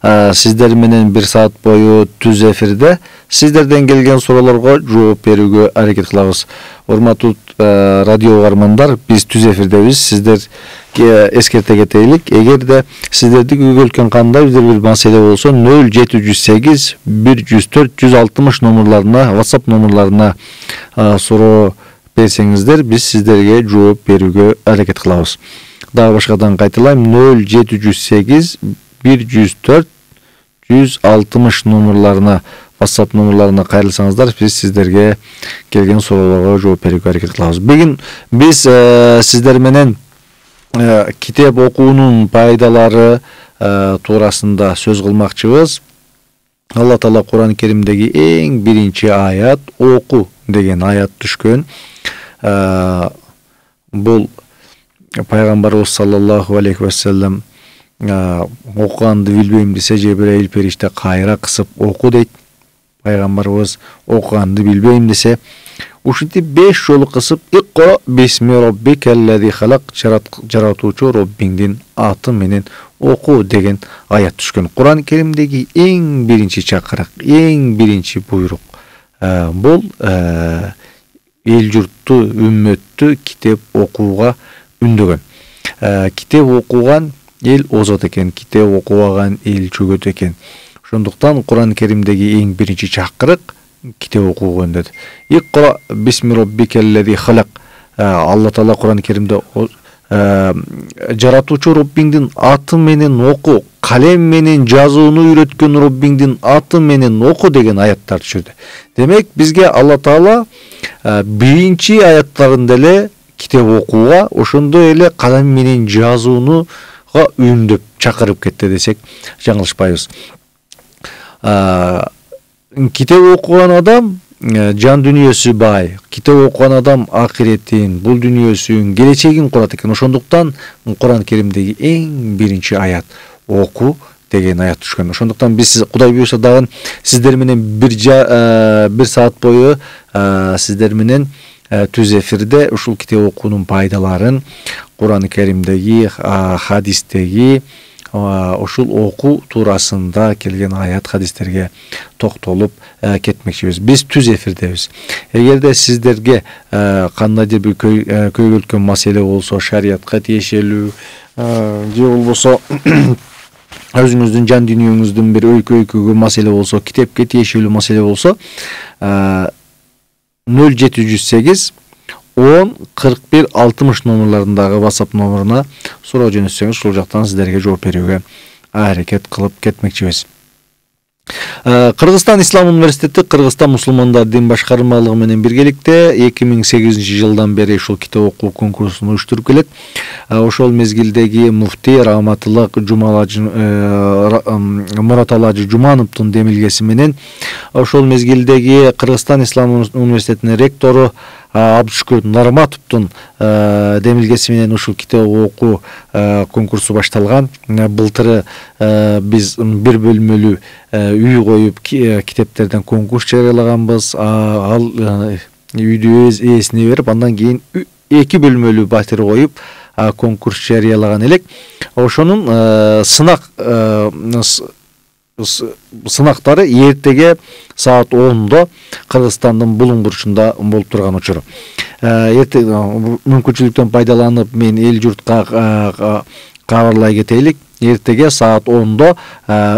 сиздер менен 1 саат бою түз эфирде сиздерден келген суроолорго жооп берүүгө аракет кылабыз. Урматтуу радио угармандар, биз түз эфирдебиз. Сиздерге эскерте кетелик. Эгерде сиздерди көйгөлткөн кандайдыр бир маселе болсо 0708 104 160 номерларына, WhatsApp номерларына суроо берсеңиздер, биз сиздерге жооп берүүгө аракет кылабыз. Дагы башкадан кайталайм, 0708 104 160 номерларына, WhatsApp номерларына кайрылсаңыздар, биз сиздерге келген суроолорго жооп берүүгө аракет кылабыз. Бүгүн биз сиздер менен китеп окуунун пайдалары туурасында сөз кылмакчыбыз. Алла Таала Кур'ан Керимдеги эң биринчи аят оку деген аят түшкөн. Бул пайгамбарыбыз саллаллаху алейхи ва саллям окуганды билбейм десе, Жебирейил периште кайра кысып оку дейт. Пайгамбарыбыз окуганды билбейм десе, ушинтип 5 жолу кысып икра бисми роббикеллези халак, жаратуучу Роббиңдин аты менен оку деген аят түшкөн. Кур'ан Керимдеги эң биринчи чакырык, эң биринчи буйрук бул эл журтту, үммөттү китеп окууга үндөгөн. Китеп окуган эл озот экен, китеп окубаган эл чөгөт экен. Ошондуктан Кур'ан Керимдеги эң биринчи чакырык китеп окууга үндөдү. Икра бисми роббикеллези халак. Алла Таала Кур'ан Керимде жаратуучу Роббиңдин аты менен оку, калем менен жазууну үйрөткөн Роббиңдин аты менен оку деген аяттар түшүрдү. Демек, бизге Алла Таала биринчи аяттарында эле китеп окууга, ошондой эле калем менен жазууну үндөп чакырып кетти десек жаңылышпайбыз. Китеп окуган адам жан дүниесі бай. Китеп окуган адам акиретин, бул дүниесин, келечегин курат экен. Ошондуктан Кур'ан Керимдеги эң биринчи аят оку деген аят түшкөн. Ошондуктан биз Кудай буйруса дагы сиздер менен 1 саат бою сиздер менен түз эфирде ушул китеп окуунун пайдаларын, Кур'ан Керимдеги, хадистеги ушул оку туурасында келген аят хадистерге токтолуп кетмекчибиз. Биз түз эфирдебиз. Эгерде сиздерге кандайдыр бир көйгөлткөн маселе болсо, шариятка тиешелүү же болбосо өзүңүздүн жан дүйнөңүздүн бир өйкөгө маселе болсо, китепке тиешелүү маселе болсо, 0708 10 41 60 номерларындагы WhatsApp номерине суроо жөнөтсөңүз, ушул жактан сиздерге жооп берүүгө аракет кылып кетмекчибиз. Кыргызстан Ислам университети Кыргызстан мусулмандар дин башкармалыгы менен биргеликте 2008 жылдан бери ушул китеп окуу конкурсун уюштуруп келет. Ошол мезгилдеги муфтий Раматылык Мураталажы Жумановдун демилгеси менен ошол мезгилдеги Кыргызстан Ислам университетинин ректору Абдушкүр Нарматовдун демилгеси менен ушул китеп окуу конкурсу башталган. Былтыры биз бир бөлмөлүү үй коюп китептерден конкурс жарыялаганбыз. Ал үйдү өз ээсине берип, андан кийин 2 бөлмөлүү батир коюп конкурс жарыялаган элек. Ошонун сынактары эртеге саат 10-да Кыргызстандын Булуң бурчунда болуп турган учуру. Мүмкүнчүлүктөн пайдаланып мен эл журтка кабарлай кетелик. Эртеге саат 10-да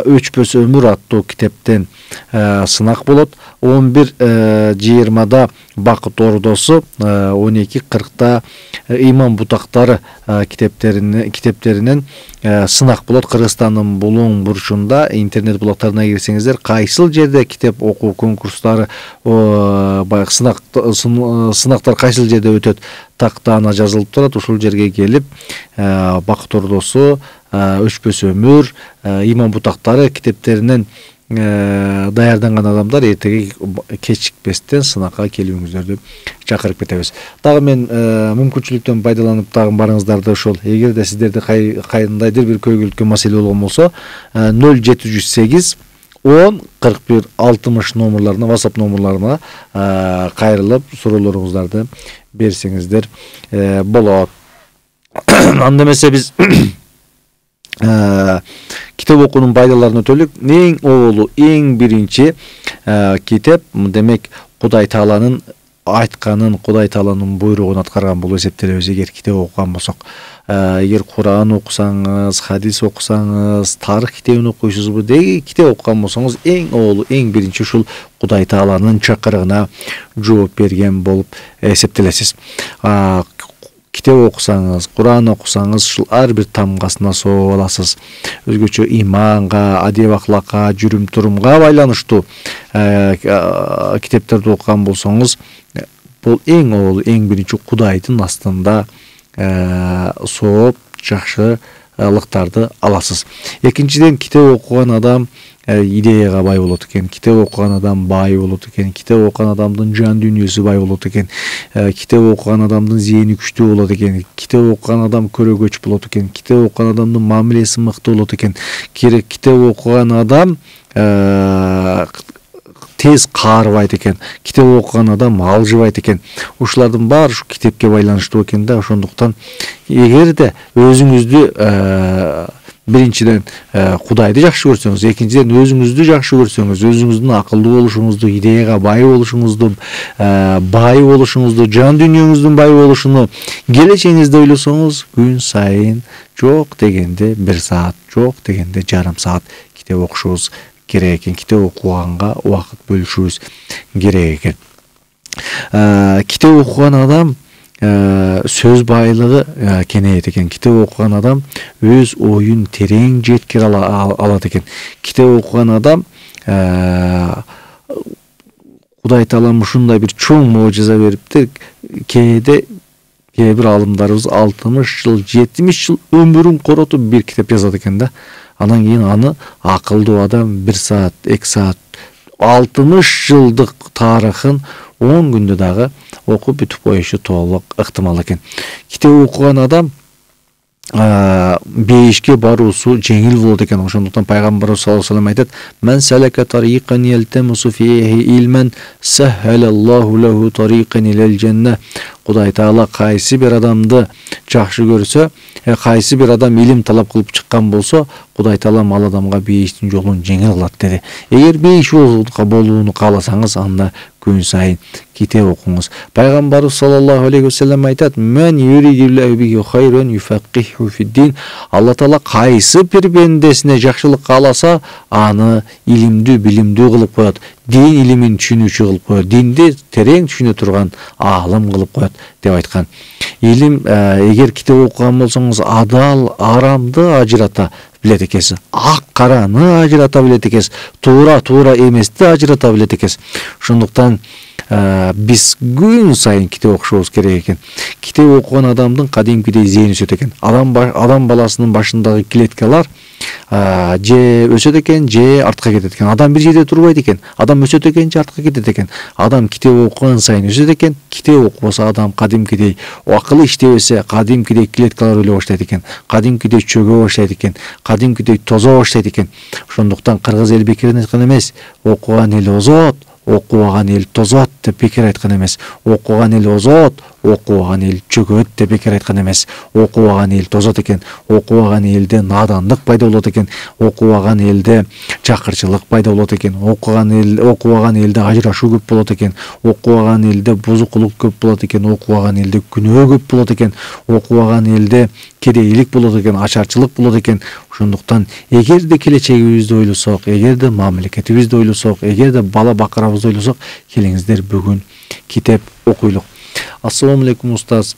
Өчпөс өмүр аттуу китептен сынак болот. 11:20-да Бакыт ордосу, 12:40-да Иман бутактары китептеринен сынак болот. Кыргызстандын Булуң бурчунда интернет булактарына кирсеңиздер, кайсыл жерде китеп окуу конкурстары, баягы сынактар кайсыл жерде өтөт, тактаана жазылып турат. Ушул жерге келип, Бакыт ордосу, Өчпөс өмүр, Иман бутактары китептеринен даярданган адамдар эртеге кечикпестен сынакка келүүңүздөрдү чакырып кетебиз. Дагы мен мүмкүнчүлүктөн пайдаланып дагы барыңыздарды ошол, эгерде сиздерде кайдандайдыр бир көйгөлткөн маселе болгон болсо, 0708 10 41 60 номерларына, WhatsApp номерларына кайрылып суроолоруңуздарды берсеңиздер болот. Анда эмесе биз Китеп окуунун пайдаларына өтөлүк. Эң оолу, эң биринчи китеп демек Кудай Тааланын айтканын, Кудай Тааланын буйругун аткарган болуп эсептелебиз эгер китеп окуган болсок. Эгер Куран окусаңыз, хадис окусаңыз, тарых китебин окуйсузбу, деги китеп окуган болсоңуз эң оолу, эң биринчи ушул Кудай Тааланын чакырыгына жооп берген болуп эсептелесиз. Китеп окусаңыз, Куран окусаңыз, ушул ар бир тамгасына соо аласыз. Өзгөчө иманга, адеп акылакка, жүрүм турумга байланыштуу китептерди окуган болсоңуз, бул эң оолу, эң биринчи Кудайдын астында сооп жакшылыктарды аласыз. Экинчиден, китеп окуган адам идеяга бай болот экен. Китеп окуган адам бай болот экен. Китеп окуган адамдын жан дүйнөсү бай болот экен. Китеп окуган адамдын зээни күчтүү болот экен. Китеп окуган адам көрөгөч болот экен. Китеп окуган адамдын мамилеси мыкты болот экен. Китеп окуган адам тез каарыбайт экен. Китеп окуган адам алжыбайт экен. Ушулардын баары ушу китепке байланыштуу экен да. Ошондуктан эгерде өзүңүздү биринчиден Кудайды жакшы көрсөңүз, экинчиден өзүңүздү жакшы көрсөңүз, өзүңүздүн акылдуу болушуңузду, идеяга бай болушуңузду, жан дүйнөңүздүн бай болушуну, келечегиңизди ойлосоңуз, күн сайын жок дегенде 1 саат, жок дегенде жарым саат китеп окушубуз керек экен. Китеп окуганга убакыт бөлүшүбүз керек экен. Китеп окуган адам сөз байлыгы кенейет экен. Китеп окуган адам өз оюн терең жеткире алат экен. Китеп окуган адам Кудай Таалам ушундай бир чоң можиза бериптир. Кээ бир алымдарыбыз 60 жыл, 70 жыл өмүрүн коротуп бир китеп жазат экен да. Анан кийин аны акылдуу адам 1 саат, 2 саат, 60 жылдык тарыхын 10 күндө дагы окуп бүтүп коюшу толук ыктымал экен. Китеп окуган адам бейишке баруусу жеңил болот экен. Ошондуктан пайгамбарыбыз саллаллаху алейхи ва саллям айтат: "Мен салака тарикан ялтамусу фиhi илмен саххалаллаху лаху тарикан илал жанна." Кудай Таала кайсы бир адамды жакшы көрсө, кайсы бир адам илим талап кылып чыккан болсо, Кудай Таала ал адамга бейиштин жолун жеңил кылат деди. Эгер бейиш болууну кааласаңыз, анда күн сайын китеп окуңуз. Пайгамбарыбыз саллаллаху алейхи ва саллям айтат: "Мен юридиллаху бихи хайран юфаққиху фиддин." Алла Таала кайсы бир бендесине жакшылык кааласа, аны илимдүү, билимдүү кылып коет. Дин илимин түшүнүүчү кылып коет. Динди терең түшүнө турган аалым кылып коет деп айткан. Илим, эгер китеп окуган болсоңуз, адал, арамды ажырата билет экенсиз. Ак караны ажырата билет экенсиз. Туура эмести ажырата билет экенсиз. Ошондуктан биз күн сайын китеп окушубуз керек экен. Китеп окуган адамдын кадимкидей зээни өсөт экен. Адам баласынын башындагы клеткалар же өсөт экен, же артка кетет экен. Адам бир жерде турбайт экен. Адам өсөт экен, же артка кетет экен. Адам китеп окуган сайын өсөт экен. Китеп окубаса адам кадимкидей акылы иштебесе, кадимкидей клеткалар өлө баштайт экен. Кадимкидей чөгө баштайт экен. Кадимкидей тозо баштайт экен. Ошондуктан кыргыз эл бекерден айткан эмес: "Окуган эл озот, окубаган эл тозот" деп бекер айткан эмес. Окуган эл озот, окубаган эл чөгөт деп бекер айткан эмес. Окубаган эл тозот экен. Окубаган элде надандык пайда болот экен. Окубаган элде чакырчылык пайда болот экен. Окубаган элде ажырашуу көп болот экен. Окубаган элде бузукулук көп болот экен. Окубаган элде күнөө көп болот экен. Окубаган элде кедейлик болот экен, ачарчылык болот экен. Ошондуктан эгерде келечегибизди ойлосок, эгерде мамлекетибизди ойлосок, эгерде бала бакырабызды ойлосок, келиңиздер бүгүн китеп окуйлук. Ассаламу алейкум устаз.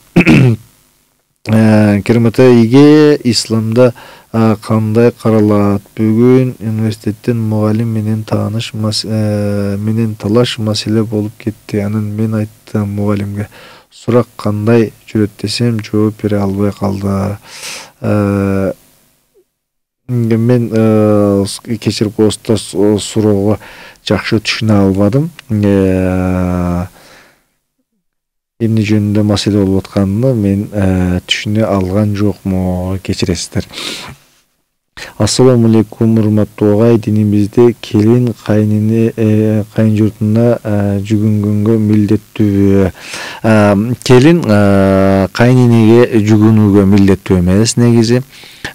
Керемет эге исламда кандай каралат? Бүгүн университеттен мугалим менен менен талаш маселе болуп кетти. Анан мен айттым мугалимге: "Сурак кандай жүрөт десем, жооп бере албай калды." Мен кечирип коесуздар, суроого жакшы түшүнө албадым. Эмне жөнүндө маселе болуп атканын мен түшүнө алган жокмун, кечиресиздер. Assalamu алейкум, урматтуу агай. Динибизде келин кайнине кайын журтуна жүгүнгөнгө милдеттүү. Келин кайнинеге жүгүнүүгө милдеттүү эмес негизи.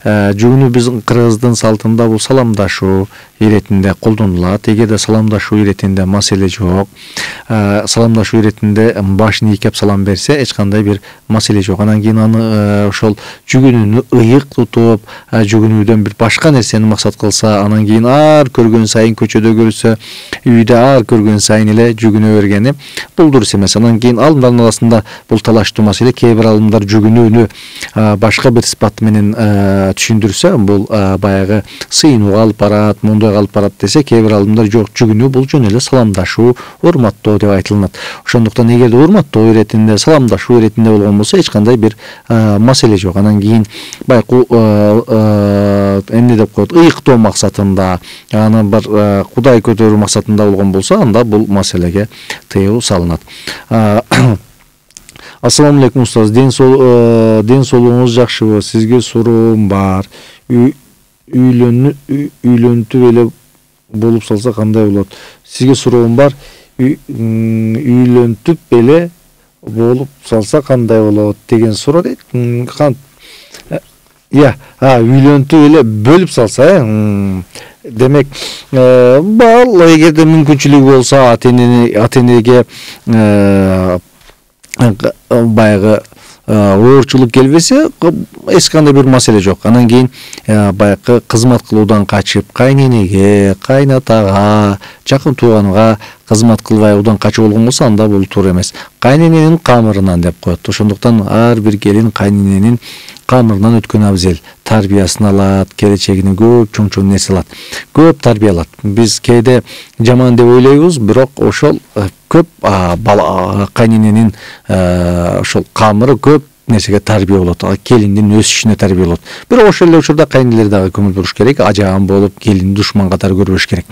Жүгүнүү биздин кыргыздын салтында бул саламдашуу иретинде колдонулат. Эгерде саламдашуу иретинде маселе жок, саламдашуу иретинде башын ийкеп салам берсе, эч кандай бир маселе жок. Анан кийин аны ошол жүгүнүүнү ыйык тутуп, жүгүнүүдөн бир башка нерсени максат кылса, анан кийин ар көргөн сайын көчөдө көрсө, үйдө ар көргөн сайын эле жүгүнө бергени бул дурус эмес. Анан кийин алымдардын арасында бул талаштуу маселе. Кээ бир алымдар жүгүнүүнү башка бир сыпат менен түшүндүрсө, бул баягы сыйынууга алып барат, мундайга алып барат десе, кээ бир алымдар жок, жүгүнүү бул жөн эле саламдашуу, урматтоо деп айтылат. Ошондуктан эгерде урматтоо иретинде, саламдашуу иретинде болгон болсо, эч кандай бир маселе жок. Анан кийин байку эмне деп коет, ыйыктоо максатында, анан бар Кудай көтөрүү максатында болгон болсо, анда бул маселеге тыюу салынат. Ассаламу алейкум устаз, ден соолугуңуз жакшыбы? Сизге суроом бар. Үйлөнтүп эле болуп салса кандай болот? Сизге суроом бар. Үйлөнтүп эле болуп салса кандай болот деген суроо дейт. Үйлөнтүп эле бөлүп салса, демек, бал эгерде мүмкүнчүлүгү болсо, ата-энеге баягы оорчулук келбесе, эч кандай бир маселе жок. Анан кийин баягы кызмат кылуудан качып, кайненеге, кайнатага, жакын тууганга кызмат кылбай удан качып болгон болсо, анда бул туура эмес. Кайнененин камырынан деп коет. Ошондуктан ар бир келин кайнененин камырынан өткөн абзел. Тарбиясын алат, келечегине көп чоң нерсе алат. Көп тарбия алат. Биз кээде жаман деп ойлойбуз, бирок ошол көп кайнененин ошол камыры көп нерсеге тарбия болот. Келиндин өсүшүнө тарбия болот. Бирок ошол эле учурда кайнелер дагы көңүл буруш керек. Ажаган болуп, келин душман катары көрбөш керек.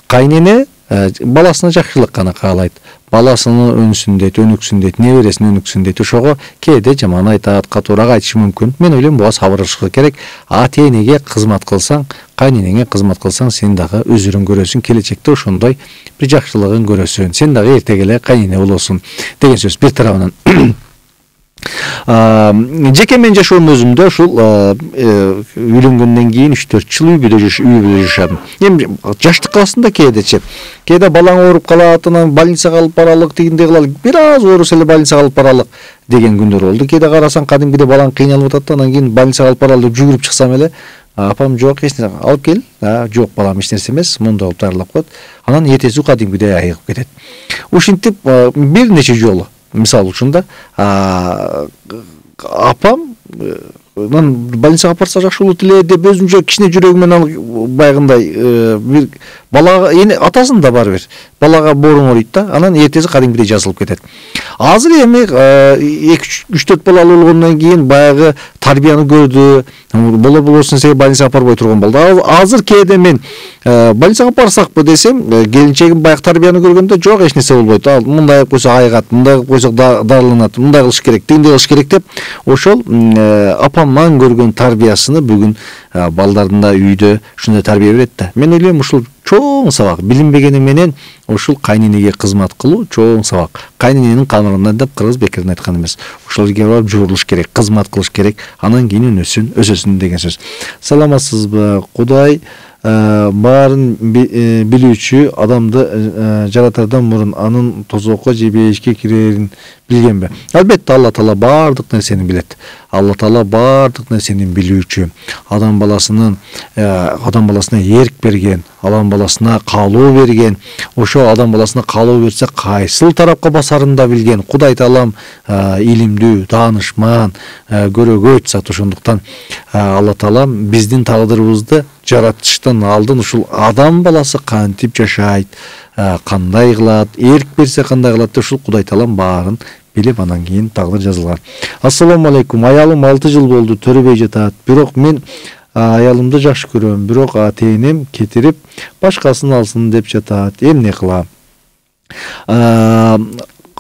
Кайнене баласына жакшылык гана каалайт. Баласынын өнүксүн дейт, небересинин өнүксүн дейт. Ошого кээде жаман айтат, катуураак айтышы мүмкүн. Мен ойлойм, буга сабырчылык керек. Ата-энеге кызмат кылсаң, кайненеңе кызмат кылсаң, сен дагы өзүрүң көрөсүң, келечекте ошондой бир жакшылыгын көрөсүң. Сен дагы эртеге эле кайнене болосуң деген сөз бир тарабынан. Жеке мен жашоом өзүмдө ушул үйлөнгөндөн кийин 3-4 жыл үйдө жашадым. Эми жаштык классында кээде балаң ооруп калат, анан больницага алып баралык, тигиндей кылалык, бир аз ооруса эле больницага алып баралык деген күндөр болду. Кээде карасаң, кадимгидей балаң кыйналып атат, анан кийин больницага алып баралы деп жүгүрүп чыксам эле, апам жок, эч нерсе алып кел. Жок, балам эч нерсе эмес, мындай кылып дарылап коет. Анан эртеси кадимгидей айыгып кетет. Ушинтип бир нече жолу, мисалы үчүн да, апам больницага алып барса жакшы болот эле деп өзүнчө кичине жүрөгүмөн баягындай бир балага, эне атасын да барбыр, балага боорун ооруйт да, анан эртеси кадимгидей жазылып кетет. Азыр эми 2-3-4 балалуу болгондон кийин баягы тарбияны көрдү, болосун сен больницага барбай турган болду. Азыр кээде мен больницага барсакпы десем, келинчегим баягы тарбияны көргөндө жок, эч нерсе болбойт. Мындай кылып койсо айыгат, мындай кылып койсо дарыланат, мындай кылыш керек, тигиндей кылыш керек деп, ошол апамдан көргөн тарбиясыны бүгүн балдарында үйдө ушундай тарбия берет да. Мен ойлойм, ушул чоң сабак. Билинбегени менен ушул кайненеге кызмат кылуу чоң сабак. Кайнененин камырынан деп кыргыз бекерден айткан эмес. Ошолорго барып жуурулуш керек, кызмат кылыш керек, анан кийин өсөсүн деген сөз. Саламатсызбы? Кудай баарын билүүчү адамды жаратардан мурун анын тозокко же бейишке кирерин билгенби? Албетте, Алла Таала баардык нерсени билет. Алла Таала баардык нерсени билүүчү. Адам баласына эрк берген, адам баласына каалоо берген. Ошо адам баласына каалоо берсе, кайсыл тарапка басарын да билген. Кудай Таалам илимдүү, таанышман, көрөгөч зат. Ошондуктан Алла Таалам биздин тагдырыбызды жаратыштан алдын ушул адам баласы кантип жашайт, кандай кылат, эрк берсе кандай кылат, ушул Кудай Таалам баарын билип, анан кийин тагдыр жазылган. Ассаламу алейкум. Аялым 6 жыл болду төрөбөй жатат. Бирок мен аялымды жакшы көрөм, бирок ата-энем кетирип башкасын алсын деп жатат. Эмне кылам?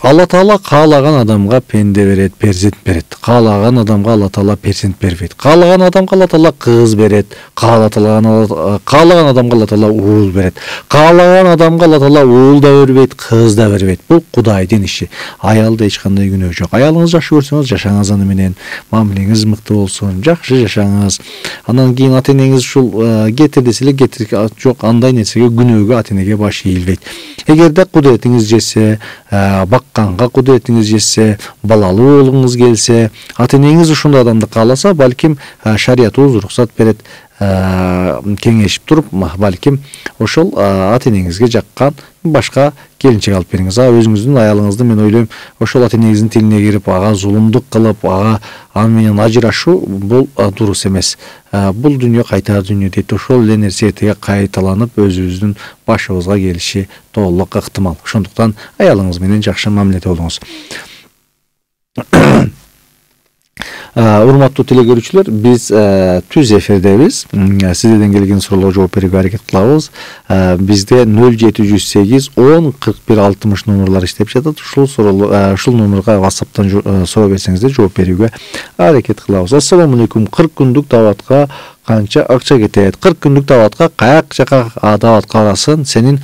Алла Таала каалаган адамга пенде берет, перзент берет. Каалаган адамга Алла Таала перзент бербейт. Каалаган адамга Алла Таала кыз берет. Каалаган адамга Алла Таала уул берет. Каалаган адамга Алла Таала уул да бербейт, кыз да бербейт. Бул Кудайдын иши. Аялда эч кандай күнөө жок. Аялыңыз жакшы көрсөңүз жашаңыз аны менен, мамилеңиз мыкты болсун, жакшы жашаңыз. Андан кийин ата-энеңиз ушул кетир десе эле кетир, жок андай нерсеге күнөөгө ата-энеге баш ийилбейт. Эгерде кудуретиңиз жесе, бакканга кудуретиңиз жесе, балалуу болгуңуз келсе, ата-энеңиз ушундай адамды кааласа, балким шариятыбыз уруксат берет, кеңешип туруп, балким ошол ата-энеңизге жаккан башка келинчек алып бериңиз. Өзүңүздүн аялыңызды мен ойлойм, ошол ата-энеңиздин тилине кирип, ага зулумдук кылып, ага аны менен ажырашуу бул дурус эмес. Бул дүйнө кайтар дүйнө дейт. Ошол эле нерсе эртеге кайталанып, өзүбүздүн башыбызга келиши толук ыктымал. Ошондуктан аялыңыз менен жакшы мамиледе болуңуз. Урматтуу телекөрүүчүлөр, биз түз эфирдебиз. Сиздерден келген суроолорго жооп берүүгө аракет кылабыз. Бизде 0708 10 41 60 номерлар иштеп жатат. Ушул номерге WhatsApp'тан суроо берсеңиздер жооп берүүгө аракет кылабыз. Ассаламу алейкум. 40 күндүк даватка канча акча кетет? 40 күндүк даватка каяк жака дават кыласың? Сенин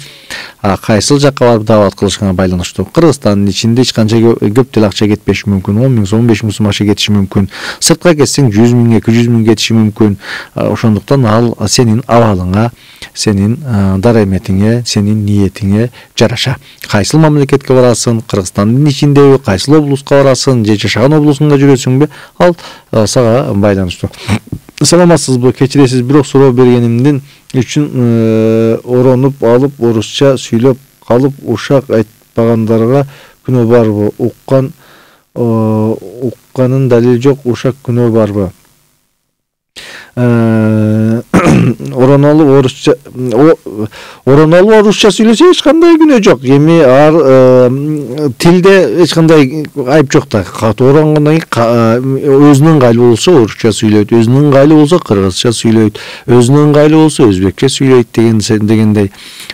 кайсыл жакка барып дават кылышыңа байланыштуу. Кыргызстандын ичинде эч канча көп деле акча кетпеши мүмкүн. 10 миң, 15 миң сом акча кетиши мүмкүн. Сыртка кетсең 100 миң, 200 миң кетиши мүмкүн. Ошондуктан ал сенин абалыңа, сенин дараметиңе, сенин ниетиңе жараша. Кайсыл мамлекетке барасың? Кыргызстандын ичиндеби, кайсыл облуска барасың, же жашаган облусуңда жүрөсүңбү? Ал сага байланыштуу. Саламатсызбы? Кечиресиз, бирок суроо бергенимдин үчүн оронуп алып, орусча сүйлөп калып, ушак айтпагандарга күнөө барбы? Укканын далили жок, ушак күнөө барбы? Оронолу орусча сүйлөсө эч кандай күнөө жок. Эми тилде эч кандай айып жок да. Оронгондон кийин өзүнүн ыңгайлуу болсо орусча сүйлөйт, өзүнүн ыңгайлуу болсо кыргызча сүйлөйт, өзүнүн ыңгайлуу болсо өзбекче сүйлөйт дегендей.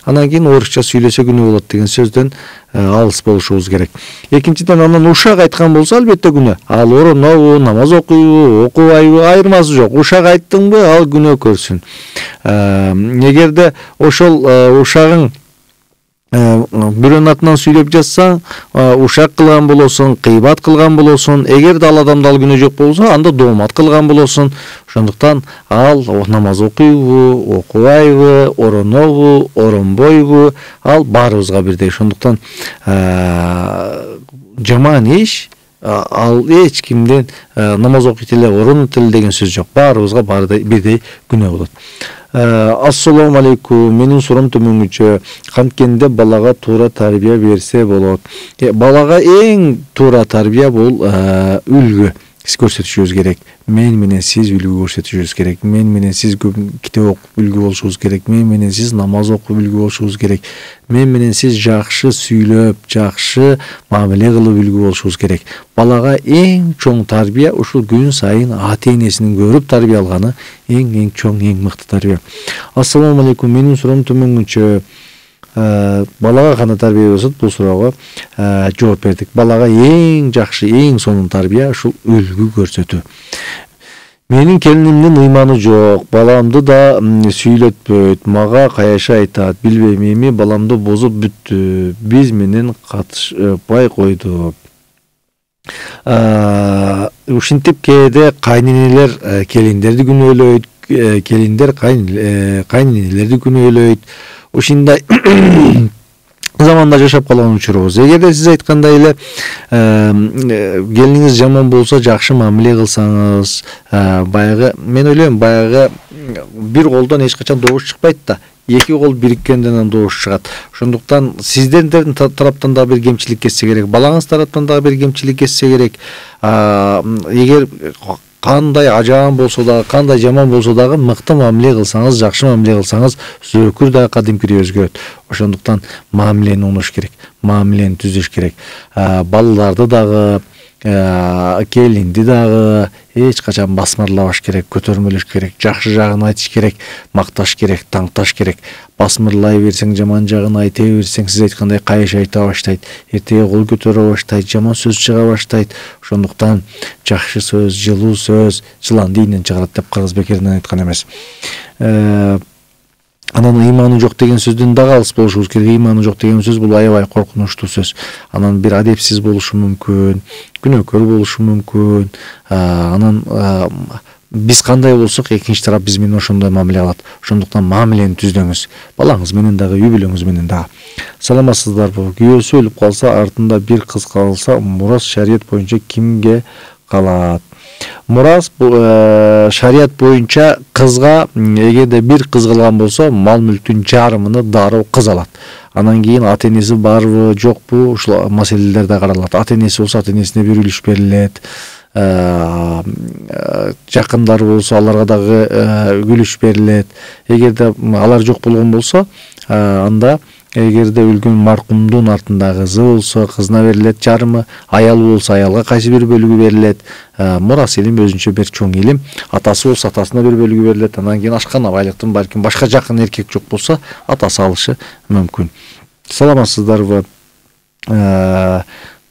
Анан кийин орусча сүйлөсө күнөө болот деген сөздөн алыс болушубуз керек. Экинчиден, анан ушак айткан болсо албетте күнөө. Ал оронобу, намаз окуйбу, окубайбы, айырмасы жок. Ушак айттыңбы, ал күнөө көрсүн. Эгерде ошол ушагың бирөөнүн атынан сүйлөп жатсаң, ушак кылган болосуң, кыйбат кылган болосуң. Эгерде ал адамда ал күнөө жок болсо, анда доомат кылган болосуң. Ошондуктан ал намаз окуйбу, окубайбы, оронобу, оронбойбу, ал баарыбызга бирдей. Ошондуктан жаман иш ал эч кимден намаз окуйт эле, оронот эле деген сөз жок. Баарыбызга бирдей күнөө болот. Ассаламу алейкум. Менин суроом төмөнгөчө. Канткенде балага туура тарбия берсе болот. Балага эң туура тарбия бул үлгү көрсөтүшүбүз керек. Мен менен сиз үлгү көрсөтүшүбүз керек. Мен менен сиз китеп окуп үлгү болушубуз керек. Мен менен сиз намаз окуп үлгү болушубуз керек. Мен менен сиз жакшы сүйлөп, жакшы мамиле кылып үлгү болушубуз керек. Балага эң чоң тарбия ушул күн сайын ата-энесинин көрүп тарбия алганы эң чоң, эң мыкты тарбия. Ассаламу алейкум. Менин суроом төмөнгөчө. Балага кандай тарбия болсо, бул суроого жооп бердик. Балага эң жакшы, эң сонун тарбия ушул үлгү көрсөтүү. Менин келинимдин ыйманы жок, баламды да сүйлөтпөйт, мага каяша айтат, билбейм, эми баламды бозуп бүттү, биз менен катышпай койду. Ушинтип кээде кайненелер келиндерди күнөөлөйт, келиндер кайненелерди күнөөлөйт. Ушундай заманда жашап калган учурубуз. Эгерде сиз айткандай эле келиниңиз жаман болсо, жакшы мамиле кылсаңыз, баягы мен ойлойм, баягы бир колдон эч качан добуш чыкпайт да. Эки кол бириккенден добуш чыгат. Ошондуктан сиздердин тараптан да бир кемчилик кетсе керек, балаңыз тараптан да бир кемчилик кетсе керек. Эгер кандай ажаан болсо дагы, кандай жаман болсо дагы мыкты мамиле кылсаңыз, жакшы мамиле кылсаңыз, зөөкүр дагы кадимкидей өзгөрөт. Ошондуктан мамилени угуш керек, мамилени түзүш керек. Балаларды дагы келинди дагы эч качан басмырлабаш керек, көтөрмөлөш керек, жакшы жагын айтыш керек, макташ керек, таңташ керек. Басмырлай берсең, жаман жагын айта берсең, сиз айткандай кайыш айта баштайт, эртеге кол көтөрө баштайт, жаман сөз чыга баштайт. Ошондуктан жакшы сөз, жылуу сөз жыланды ийинен чыгарат деп Кыргыз бекеринен айткан эмес. Анан ыйманы жок деген сөздөн дагы алыс болушубуз керек. Ыйманы жок деген сөз бул аябай коркунучтуу сөз. Анан бир адепсиз болушу мүмкүн, күнөөкөр болушу мүмкүн. Анан биз кандай болсок, экинчи тарап биз менен ошондой мамиле кылат. Ошондуктан мамилени түздөңүз. Балаңыз менен дагы, үй бүлөңүз менен дагы. Саламатсыздарбы? Күйөөсү өлүп калса, артында бир кыз калса, мурас шарият боюнча кимге калат? Мурас шарият боюнча кызга, эгерде бир кыз калган болсо, мал мүлктүн жарымыны дароо кыз алат. Анан кийин ата-энеси барбы, жокпу, ушул маселелер да каралат. Ата-энеси болсо, ата-энесине бир үлүш берилет. Жакындары болсо, аларга дагы үлүш берилет. Эгерде алар жок болгон болсо, анда эгерде өлгөн маркумдун артында кызы болсо, кызына берилет жарымы, аялы болсо, аялга кайсы бир бөлүгү берилет. Мурас илим өзүнчө бир чоң илим. Атасы болсо, атасына бир бөлүгү берилет. Анан кийин ашкана байлыктын балким башка жакын эркек жок болсо, атасы алышы мүмкүн. Саламатсыздарбы?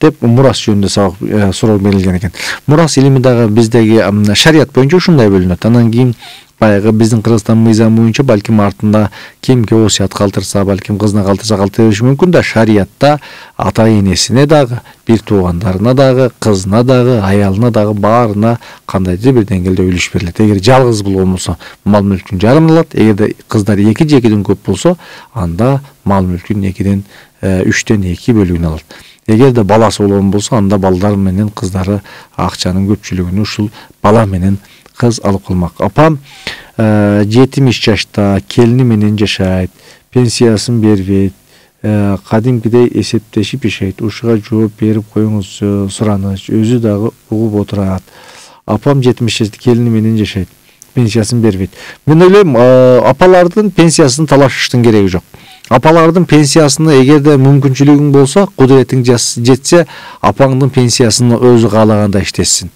Деп мурас жөнүндө сабак суроо берилген экен. Мурас илими дагы биздеги шарият боюнча ушундай бөлүнөт. Анан кийин баягы биздин Кыргызстан мыйзамы боюнча балким артында кимге осуят калтырса, балким кызына калтырса калтыра бериши мүмкүн да, шариятта ата-энесине дагы, бир туугандарына дагы, кызына дагы, аялына дагы баарына кандайдыр бир деңгээлде үлүш берилет. Эгер жалгыз болгон болсо, мал мүлктүн жарымын алат. Эгерде кыздар 2 же 2ден көп болсо, анда мал мүлктүн 3ден 2 бөлүгүн алат. Эгерде баласы болгон болсо, анда балдар менен кыздары акчанын көпчүлүгүн ушул бала менен кыз алып калмак. Апам 70 жашта, келини менен жашайт, пенсиясын бербейт, кадимкидей эсептешип жашайт. Ушуга жооп берип коюңуз, сураныч. Өзү дагы угуп отурат. Апам 70 жашта, келини менен жашайт, пенсиясын бербейт. Мен ойлойм, апалардын пенсиясын талашыштын кереги жок. Апалардын пенсиясыны эгерде мүмкүнчүлүгүң болсо, кудуретиң жетсе, апаңдын пенсиясын өзү каалаганда иштетсин.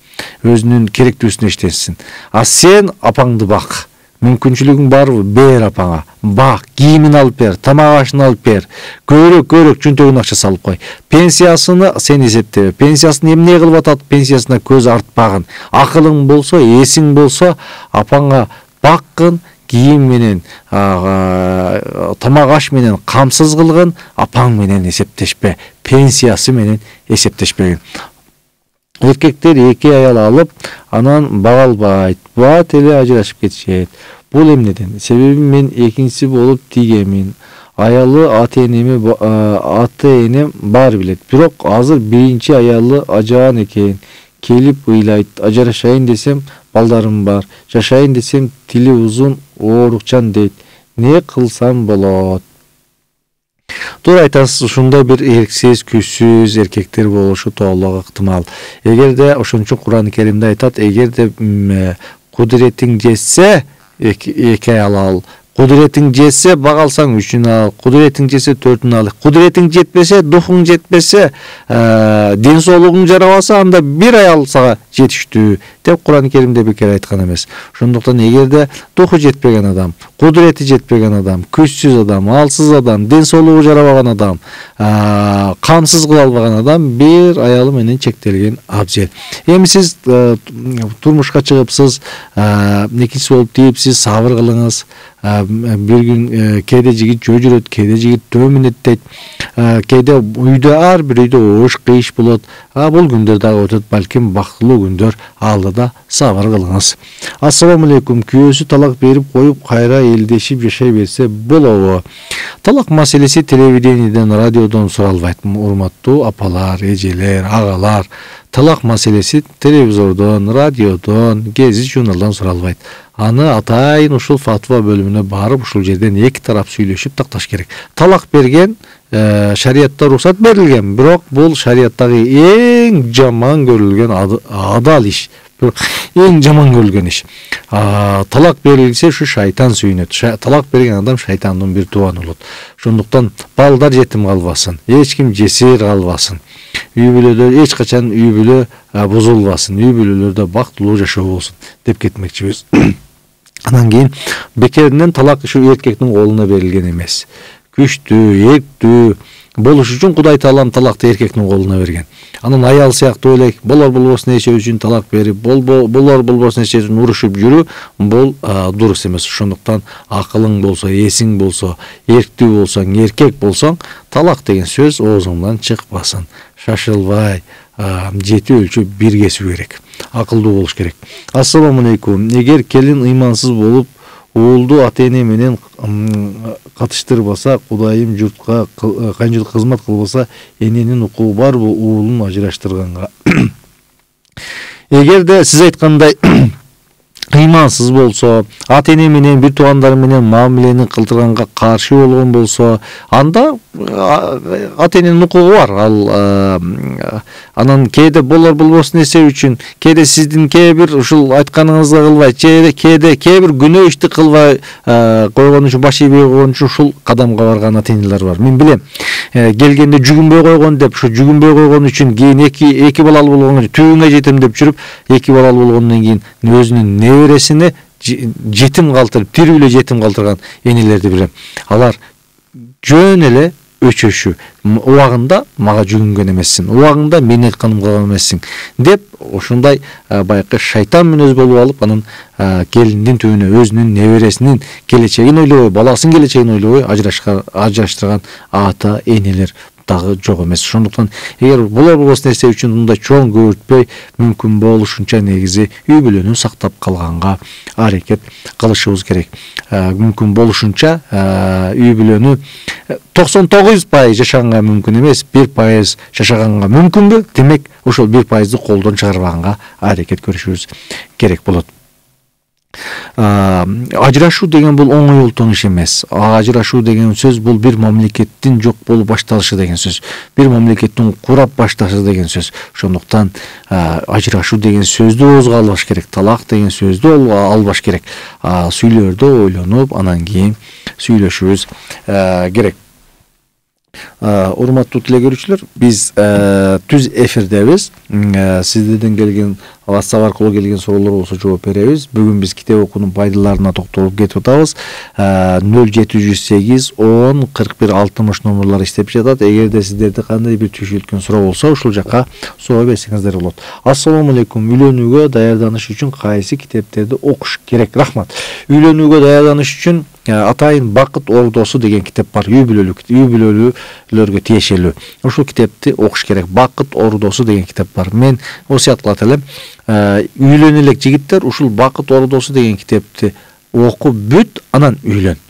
Өзүнүн керектүүсүнө иштетсин. А сен апаңды бак. Мүмкүнчүлүгүң барбы? Бер апаңа. Бак, кийимин алып бер, тамак ашын алып бер. Көйрөк чөнтөгүнө акча салып кой. Пенсиясыны сен эсептебе. Пенсиясын эмне кылып атат? Пенсиясына көз артпагын. Акылың болсо, эсиң болсо, апаңа баккын, кийим менен, тамак аш менен камсыз кылгын, апаң менен эсептешпе, пенсиясы менен эсептешпегин. Эркектер 2 аял алып, анан бага албайт, бат эле ажырашып кетишет. Бул эмнеден? Себеби мен экинчиси болуп тигемин. Аялы ата-энем бар билет. Бирок азыр биринчи аялы ажаан экен. Келип ыйлайт, ажырашайын десем балдарым бар, жашайын десем тили узун, оорукчан дейт. Не кылсам болот? Туура айтасыз, ушундай бир эрксиз, күчсүз эркектер болушу толук ыктымал. Эгерде ошончо Кур'ан Керимде айтат, эгерде кудуретиң жетсе, 2 аял ал. Кудуретиң жетсе, бак алсаң 3-үн ал. Кудуретиң жетсе 4-үн ал. Кудуретиң жетпесе, духуң жетпесе, ден соолугуң жарабаса, анда 1 аял сага жетиштүү деп Кур'ан Керимде бекер айткан эмес. Ошондуктан эгерде духу жетпеген адам, кудурети жетпеген адам, күчсүз адам, алсыз адам, ден соолугу жарабаган адам, камсыз кыла албаган адам 1 аялы менен чектелген абзел. Эми сиз турмушка чыгыпсыз, экинчиси болуп тийипсиз, сабыр кылыңыз. Bir gün keyde jigit жөө жүрөт, кээде жигит төө минеттейт, кээде үйдө ар бир үйдө оош кыйыш болот. Бул күндөр дагы өтөт, балким бактылуу күндөр алдыда, сабыр кылыңыз. Ассаламу алейкум. Күйөөсү талак берип коюп, кайра элдешип жашай берсе болобу? Талак маселеси телевидениеден, радиодон суралбайт. Урматтуу апалар, эжелер, агалар, талак маселеси телевизордон, радиодон, гезит журналдан суралбайт. Аны атайын ушул фатва бөлүмүнө барып, ушул жерден 2 тарап сүйлөшүп такташ керек. Талак берген шариятта рухсат берилген, бирок бул шариаттагы эң жаман көрүлгөн адал иш. Эң жаман көрүлгөн иш. Талак берилсе ушу шайтан сүйүнөт. Талак берген адам шайтандын бир тубаны болот. Ошондуктан балдар жетим калбасын, эч ким жесир калбасын. Үй бүлөдө эч качан үй бүлө бузулбасын, үй бүлөлөрдө бактылуу жашоо болсун деп кетмекчибиз. Анан кийин бекеринен талак ушу эркектин колуна берилген эмес. Күчтүү, эрктүү болуш үчүн Кудай Таалам талакты эркектин колуна берген. Анан аял сыяктуу ойлойт, болор болбосун эче үчүн талак берип, болор болбосун эче үчүн урушуп жүрүү, бул дурус эмес. Ошондуктан акылың болсо, эсиң болсо, эрктүү болсоң, эркек болсоң, талак деген сөз оозуңдан чыкпасын. Шашылбай, жети өлчөп бир кесүү керек. Акылдуу болуш керек. Ассаламу алейкум. Эгер келин ыймансыз болуп, уулду ата-эне менен катыштырбаса, Кудайым журтка канчылык кызмат кылбаса, эненин укугу барбы уулун ажыраштырганга? Эгерде сиз айткандай ыймансыз болсо, ата-эне менен, бир туугандары менен мамилени кылдырганга каршы болгон болсо, анда ата-эненин укугу бар. Анан кээде болор болбосун эсе үчүн, кээде сиздин кээ бир ушул айтканыңызды кылбай, кээде кээ бир күнөө ишти кылбай койгон үчүн, баш ийбей койгон үчүн ушул кадамга барган ата-энелер бар. Мен билем. Келгенде жүгүнбөй койгон деп, ушу жүгүнбөй койгон үчүн кийин эки балалуу болгондон кийин түбүнгө жетем деп жүрүп, эки балалуу болгондон кийин өзүнүн небересине жетим калтырып, тирүү эле жетим калтырган энелерди билем. Алар жөн эле өчөшү, убагында мага жүгүнгөн эмессиң, убагында мен айтканым кылган эмессиң деп ушундай байкы шайтан мүнөз болуп алып, анан келиндин түбүнө өзүнүн небересинин келечегин ойлобой, баласынын келечегин ойлобой ажыраштырган ата энелер дагы жок эмес. Ошондуктан эгер болор болбосун нерсе үчүн мындай чоң көбүртпөй, мүмкүн болушунча негизи үй бүлөнү сактап калганга аракет кылышыбыз керек. Мүмкүн болушунча үй бүлөнү 99% жашаганга мүмкүн эмес, 1% жашаганга мүмкүнбү? Демек, ошол 1%ды колдон чыгарбаганга аракет көрүшүбүз керек болот. Ажырашуу деген бул оңой олтон иш эмес. Ажырашуу деген сөз бул бир мамлекеттин жок болуп башталышы деген сөз. Бир мамлекеттин курап башташы деген сөз. Ошондуктан ажырашуу деген сөздү оозго албаш керек. Талак деген сөздү албаш керек. Сүйлөрдө ойлонуп, анан кийин сүйлөшүбүз керек. Урматтуу теле көрүүчүлөр, биз түз эфирдебиз. Сиздерден келген WhatsApp аркылуу келген суроолор болсо жооп беребиз. Бүгүн биз китеп окуунун пайдаларына токтолуп кетип атабыз. 0708 10 41 60 номерлары иштеп жатат. Эгерде сиздерде кандай бир түйшүлткөн суроо болсо, ушул жакка суроо берсеңиздер болот. Ассаламу алейкум. Үйлөнүүгө даярданыш үчүн кайсы китептерди окуш керек? Рахмат. Үйлөнүүгө даярданыш үчүн Атайын Бакыт Ордосу деген китеп бар. Үй бүлөлөргө тиешелүү. Ушул китепти окуш керек. Бакыт Ордосу деген китеп бар. Мен осуят кылат элем. Үйлөнө элек жигиттер ушул Бакыт Ордосу деген китепти окуп бүт, анан үйлөн.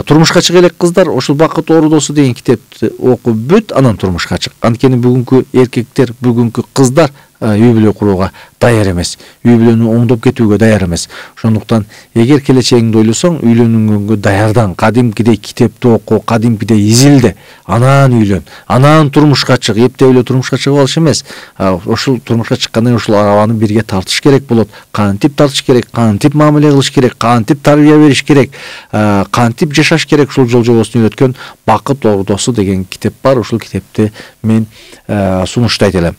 Турмушка чыга элек кыздар ушул Бакыт Ордосу деген китепти окуп бүт, анан турмушка чык. Анткени бүгүнкү эркектер, бүгүнкү кыздар үй бүлө курууга даяр эмес. Үй бүлөнү оңдоп кетүүгө даяр эмес. Ошондуктан эгер келечегиңди ойлосоң, үйлөнгөнгө даярдан, кадимкидей китепти оку, кадимкидей изилде, анан үйлөн, анан турмушка чык. Эптеп эле турмушка чыгып алыш эмес. Ошол турмушка чыккандан ушул арабаны бирге тартыш керек болот. Кантип тартыш керек, кантип мамиле кылыш керек, кантип тарбия бериш керек, кантип жашаш керек, ушул жол жобосун үйрөткөн Бакыт Ордосу деген китеп бар. Ушул китепти мен сунуштайт элем.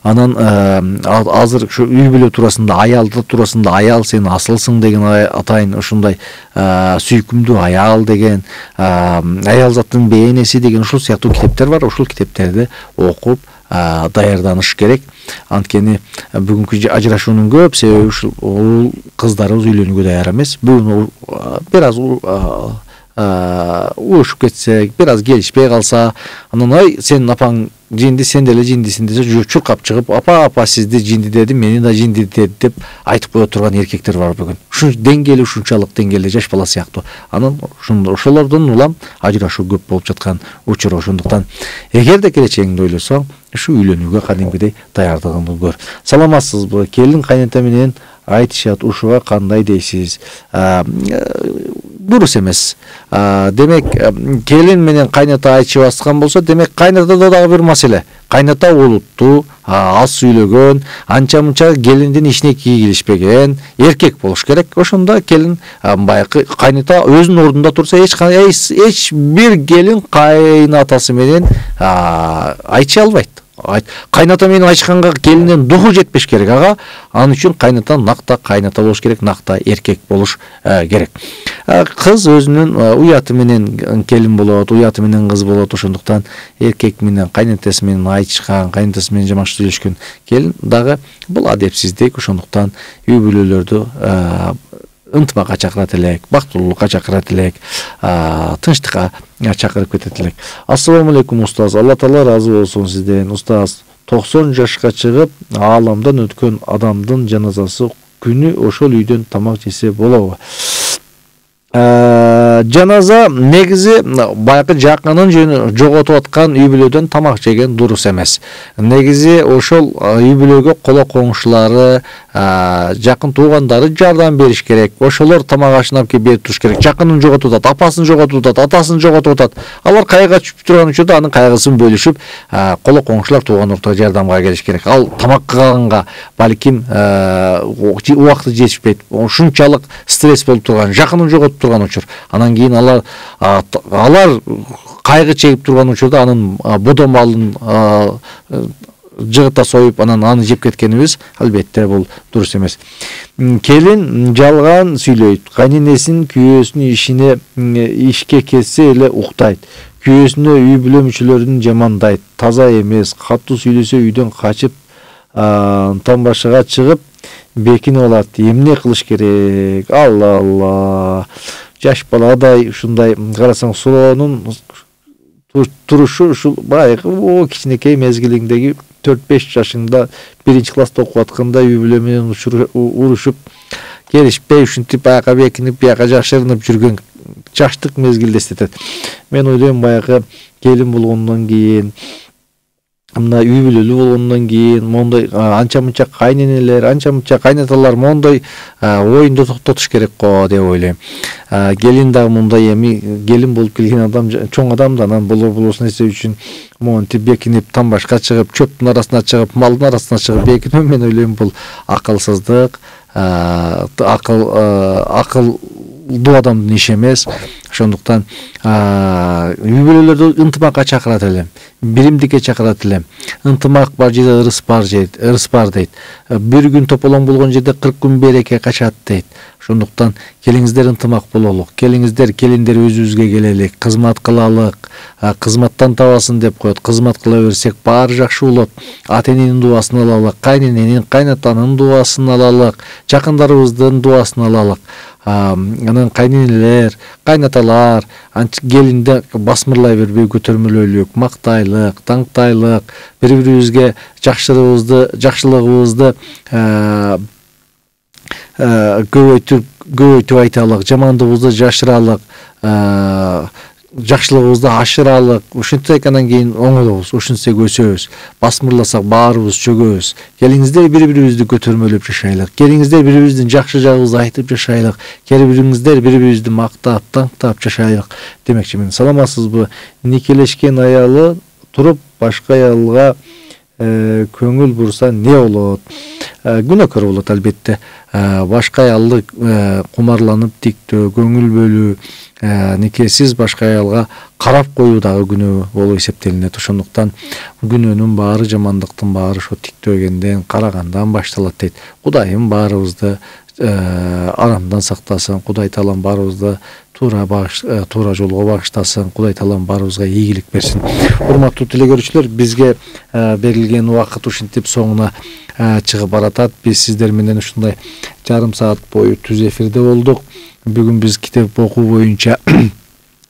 Анан азыр ушу үй бүлө туурасында, аялдар туурасында, аял сен асылсың деген атайын ушундай сүйкүмдүү аял деген, аял заттын бейнеси деген ушул сыяктуу китептер бар. Ушул китептерди окуп даярданыш керек. Анткени бүгүнкү ажырашуунун көп себеби ушул кыздарыбыз үйлөнүүгө даяр эмес. Бүгүн бир аз урушуп кетсек, бир аз келишпей калса, анан ай сенин апаң жинди, сен деле жиндисиң десе, чуркап чыгып, апа жинди деди, мени да жинди деди деп айтып кое турган эркектер бар бүгүн. Ушун деңгээли, ушунчалык деңгээлде жаш бала сыяктуу. Анан ошолордон улам ажырашуу көп болуп жаткан учур. Ошондуктан эгерде келечегиңди ойлосоң, ушу үйлөнүүгө кадимкидей даярдыгыңды көр. Саламатсызбы? Келин кайната менен айтышат, ушуга кандай дейсиз? Дурус эмес. Демек, келин менен кайната айтышып аткан болсо, демек кайнатада дагы бир маселе. кайната олуттуу, аз сүйлөгөн, анча мынча келиндин ишине кийлишпеген эркек болуш керек. Ошондо келин баягы кайната өзүнүн ордунда турса, эч бир келин кайнатасы менен айтча албайт. Кайната менен айтышканга келиндин духу жетпеш керек. Ага анын үчүн кайната накта кайната болуш керек, накта эркек болуш керек. Кыз өзүнүн уяты менен келин болот, уяты менен кыз болот. Ошондуктан эркек менен кайнатасы менен айтышкан, кайнатасы менен жаман сүйлөшкөн келин дагы бул адепсиздик. Ошондуктан үй бүлөлөрдү ынтымакка чакырат элек, бактылуулукка чакырат элек, тынчтыкка чакырып кетет элек. Ассаламу алейкум устаз. Алла таала ыраазы болсун сизден. Устаз, 90 жашка чыгып ааламдан өткөн адамдын жаназасы күнү ошол үйдөн тамак жесе болобу? Жаназа негизи баягы жакынын жоготуп аткан үй бүлөдөн тамак жеген дурус эмес. Негизи ошол үй бүлөгө коло коңшулары, жакын туугандары жардам бериш керек. Ошолор тамак ашынап келип берип туруш керек. Жакынын жоготуп атат, апасын жоготуп атат, атасын жоготуп атат. Алар кайгыга түшүп турган учурда анын кайгысын бөлүшүп, коло коңшулар туугандардыга жардамга келиш керек. Ал тамак кылганга балким убакыты жетишпейт. Ушунчалык стресс болуп турган, жакынын жоготуп турган учур. Анан кийин алар кайгы чегип турган учурда анын бодо малын жыгыта союп анан аны жеп кеткенибиз албетте бул дурус эмес. Келин жалган сүйлөйт. Кайненесин күйөөсүнүн ишке кетсе эле уктайт. Күйөөсүнө үй бүлө мүчөлөрүн жамандайт. Таза эмес, катуу сүйлөсө үйдөн качып, томбашыга чыгып бекинип алат. Эмне кылыш керек? Алла. Жаш баладай ушундай карасаң суроонун турушу ушул баягы кичинекей мезгилиңдеги 4-5 жашыңда 1-класста окуп атканда үй бүлө менен урушуп келишпей ушинтип баягы бекинип баягы жашырынып жүргөн жаштык мезгилди эстетет. Мен ойлойм баягы келин болгондон кийин мына үй бүлөлүү болгондон кийин моундай анча мынча кайненелер, анча мынча кайнаталар моундай оюнду токтотуш керек го деп ойлойм. Келин дагы мындай эми келин болуп келген адам чоң адам да анан болобулус нерсе үчүн монтип бекинип тамбашка чыгып, чөптүн арасына чыгып, малдын арасына чыгып бекинүү мен ойлойм бул акылсыздык, акылдуу адамдын иши эмес. Ошондуктан үй бүлөлөрдү ынтымакка чакырат элем, биримдикке чакырат элем. Ынтымак бар жерде ырыс бар дейт. Бир күн тополоң болгон жерде 40 күн береке качат дейт. Ошондуктан келиңиздер ынтымак бололук. Келиңиздер, келиндер өзүбүзгө келелик, кызмат кылалык. Кызматтан табасын деп коет. Кызмат кыла берсек баары жакшы болот. Ата-эненин дубасын алалык, кайнененин, кайнатанын дубасын алалык, жакындарыбыздын дубасын алалык. Анан кайненелер, кайнаталар келинди басмырлай бербей көтөрмөлөйлүк, мактайлык, таңтайлык, бири-бирибизге жакшылыгыбызды көбөйтүп айталык, жамандыгыбызды жашыралык, жакшылыгыбызды ашыралык. Ушинтсек анан кийин оңолобуз, ушинтсек өсөбүз. Басмырласак баарыбыз чөгөбүз. Келиңиздер бири-бирибизди көтөрмөлөп жашайлык. Келиңиздер бири-бирибиздин жакшы жагыбызды айтып жашайлык. Келиңиздер бири-бирибизди мактап, таңтап жашайлык демекчимин. Саламатсызбы? Никелешкен аялы туруп башка аялга көңүл бурса не болот? Күнөөкөр болот албетте. Башка аялды кумарланып тиктөө, көңүл бөлүү, никесиз башка аялга карап коюу дагы күнөө болуп эсептелинет. Ошондуктан күнөөнүн баары, жамандыктын баары ошо тиктөөгөндөн, карагандан башталат дейт. Кудайым баарыбызды арамдан сактасын. Кудай таалам баарыбызды туура жолго багыштасын. Кудай таалам баарыбызга ийгилик берсин. Урматтуу телегөрүүчүлөр, бизге берилген убакыт ушинтип соңуна чыгып баратат. Биз сиздер менен ушундай жарым саат бою түз эфирде болдук. Бүгүн биз китеп окуу боюнча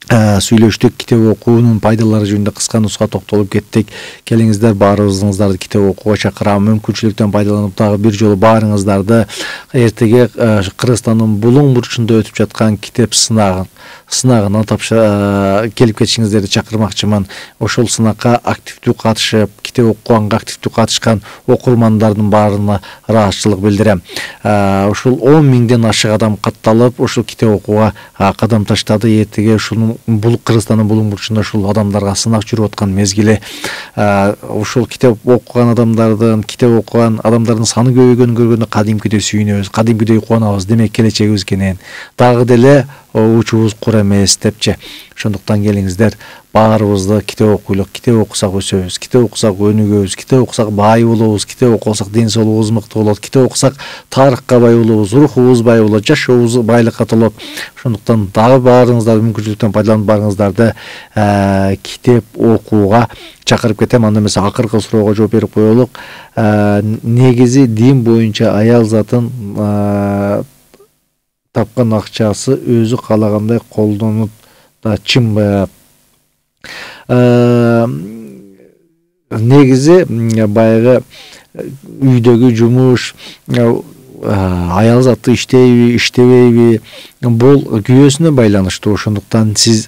сүйлөштүк. Китеп окуунун пайдалары жөнүндө кыска нуска токтолуп кеттик. Келиңиздер, баарыңыздарды китеп окууга чакырам. Мүмкүнчүлүктөн пайдаланып дагы бир жолу баарыңыздарды эртеге Кыргызстандын Булуң бурчунда өтүп жаткан китеп сынагын сынагына келип кетишиңиздерди чакырмакчымын. Ошол сынакка активдүү катышып, китеп окуганга активдүү катышкан окурмандардын баарына ыраазычылык билдирем. Ушул 10 миңден ашык адам катталып, ушул китеп окууга кадам таштады. Эртеге ушул Кыргызстандын булуң бурчунда ушул адамдарга сынак жүрүп аткан мезгили. Ушул китеп окуган адамдардын саны көбөйгөнүн көргөндө кадимкидей сүйүнөбүз, кадимкидей кубанабыз. Демек келечегибиз кенен. Дагы деле учубуз кур эмес депчи. Ошондуктан келиңиздер, баарыбызды китеп окуйлук, китеп окусак өсөбүз, китеп окусак өнүгөбүз, китеп окусак бай болобуз, китеп окусак ден соолугубуз мыкты болот, китеп окусак тарыхка бай болобуз, рухубуз бай болот, жашообуз байлыкка толот. Ошондуктан дагы баарыңыздарды мүмкүнчүлүктөн пайдаланып барыңыздарды китеп окууга чакырып кетем. Анда эмесе акыркы суроого жооп берип коелук. Негизи дин боюнча аял затын тапкан акчасы өзү каалагандай колдонуп да чынбы? Негизи баягы үйдөгү жумуш, аял заты иштейби, иштебейби, бул күйөөсүнө байланыштуу. Ошондуктан сиз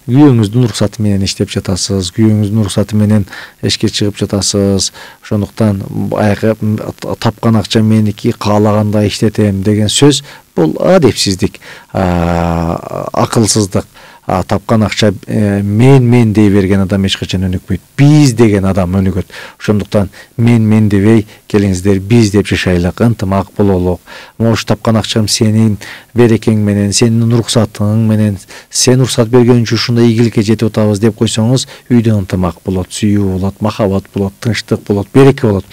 күйөөңүздүн уруксаты менен иштеп жатасыз, күйөөңүздүн уруксаты менен эшикке чыгып жатасыз. Ошондуктан баягы тапкан акча меники, каалагандай иштетем деген сөз бул адепсиздик, акылсыздык. Тапкан акча мен дей берген адам эч качан өнүкпөйт. Биз деген адам өнүгөт. Ошондуктан мен дебей, келиңиздер биз деп жашайлык, ынтымак бололук. Мош тапкан акчам сенин берекең менен, сенин уруксатың менен, сен уруксат берген үчүн ушундай ийгиликке жетип атабыз деп койсоңуз, үйдө ынтымак болот, сүйүү болот, махаббат болот, тынчтык болот, береке болот.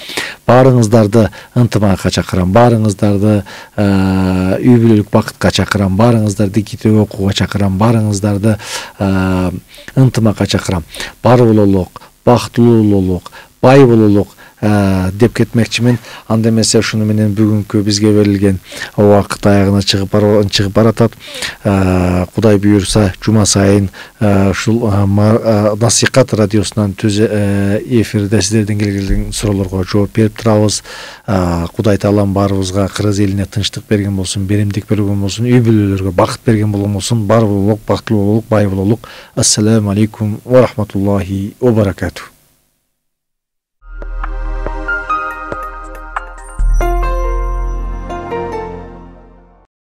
Баарыңыздарды ынтымакка чакырам, баарыңыздарды үй бүлөлүк бакытка чакырам, баарыңыздарды китеп окууга чакырам, баарыңыздарды ынтымакка чакырам. Бар бололук, бактылуу бололук, бай бололук деп кетмекчимин. Анда эмесе ушуну менен бүгүнкү бизге берилген убакыт аягына чыгып баратат. Кудай буйрса, жума сайын ушул Насихат радиосунан түз эфирде сиздерден келген суроолорго жооп берип турабыз. Кудай Таалам баарыбызга, кыргыз элине тынчтык берген болсун, беримдик берген болсун, үй бүлөлөргө бакыт берген болсун. Бар бололук, бактылуу бололук, бай бололук. Ассаламу алейкум ва рахматуллахи ва баракатух.